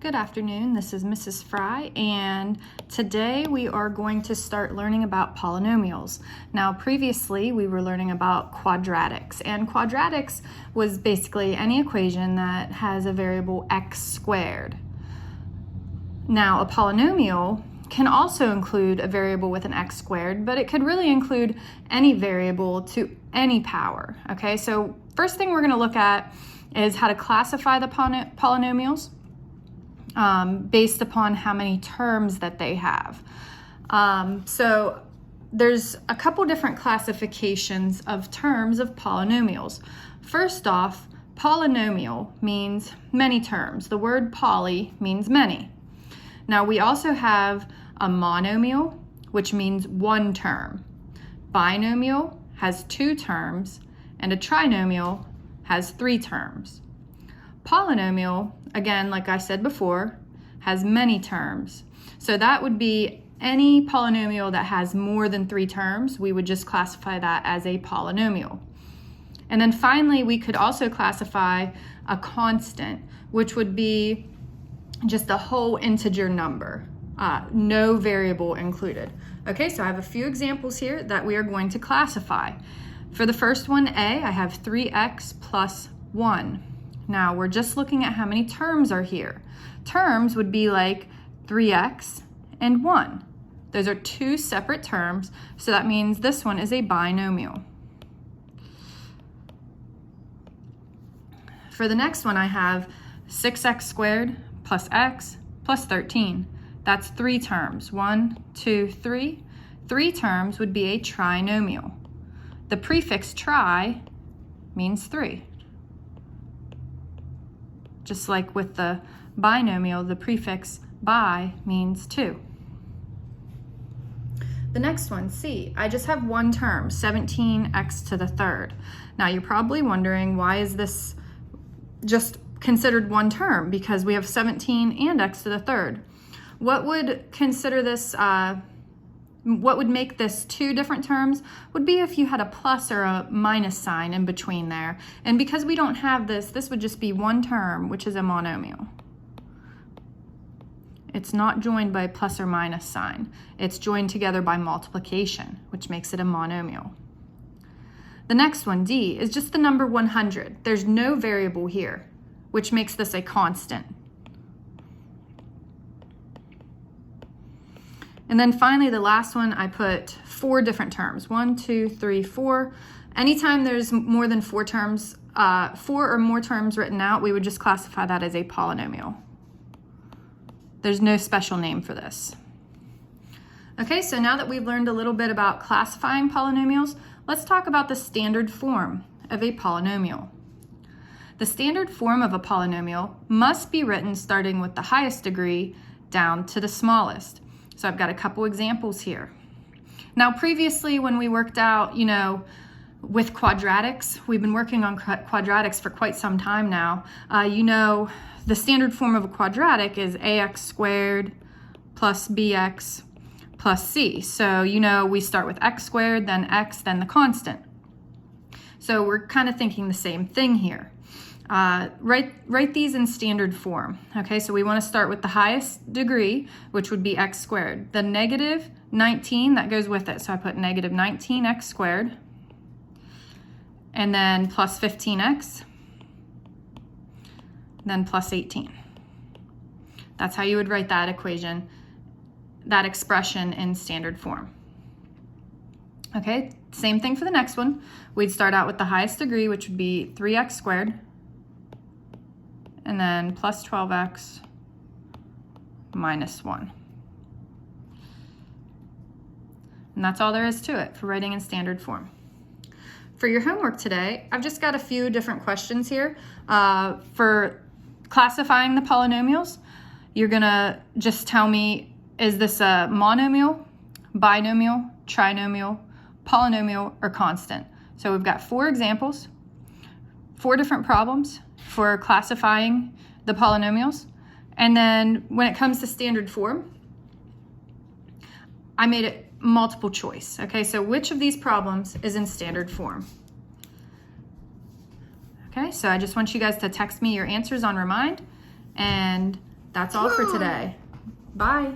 Good afternoon, this is Mrs. Fry, and today we are going to start learning about polynomials. Now previously we were learning about quadratics, and quadratics was basically any equation that has a variable x squared. Now a polynomial can also include a variable with an x squared, but it could really include any variable to any power. Okay, so first thing we're going to look at is how to classify the polynomials based upon how many terms that they have. So there's a couple different classifications of terms of polynomials. First off, polynomial means many terms. The word poly means many. Now we also have a monomial, which means one term. Binomial has two terms, and a trinomial has three terms. Polynomial, again, like I said before, has many terms. So that would be any polynomial that has more than three terms. We would just classify that as a polynomial. And then finally, we could also classify a constant, which would be just a whole integer number, no variable included. Okay, so I have a few examples here that we are going to classify. For the first one, A, I have 3x plus 1. Now we're just looking at how many terms are here. Terms would be like 3x and 1. Those are two separate terms, so that means this one is a binomial. For the next one, I have 6x squared plus x plus 13. That's three terms. 1, 2, 3. Three terms would be a trinomial. The prefix tri means 3. Just like with the binomial, the prefix bi means 2. The next one, C, I just have one term, 17x to the third. Now you're probably wondering, why is this just considered one term? Because we have 17 and x to the third. What would consider this, what would make this two different terms would be if you had a plus or a minus sign in between there. And because we don't have this, this would just be one term, which is a monomial. It's not joined by a plus or minus sign. It's joined together by multiplication, which makes it a monomial. The next one, D, is just the number 100. There's no variable here, which makes this a constant. And then finally, the last one, I put 4 different terms. 1, 2, 3, 4. Anytime there's more than 4 terms, 4 or more terms written out, we would just classify that as a polynomial. There's no special name for this. Okay, so now that we've learned a little bit about classifying polynomials, let's talk about the standard form of a polynomial. The standard form of a polynomial must be written starting with the highest degree down to the smallest. So I've got a couple examples here. Now previously when we worked out, with quadratics, we've been working on quadratics for quite some time now. The standard form of a quadratic is ax squared plus bx plus c. So we start with x squared, then x, then the constant. So we're kind of thinking the same thing here. Write these in standard form. Okay, so we want to start with the highest degree, which would be x squared. The negative 19, that goes with it. So I put negative 19x squared. And then plus 15x. Then plus 18. That's how you would write that equation, that expression in standard form. Okay, same thing for the next one. We'd start out with the highest degree, which would be 3x squared. And then plus 12x minus 1. And that's all there is to it for writing in standard form. For your homework today, I've just got a few different questions here. For classifying the polynomials, you're gonna just tell me, is this a monomial, binomial, trinomial, polynomial, or constant? So we've got 4 examples, 4 different problems for classifying the polynomials. And then when it comes to standard form, I made it multiple choice. Okay, so which of these problems is in standard form? Okay, so I just want you guys to text me your answers on Remind, and That's all for today. Bye.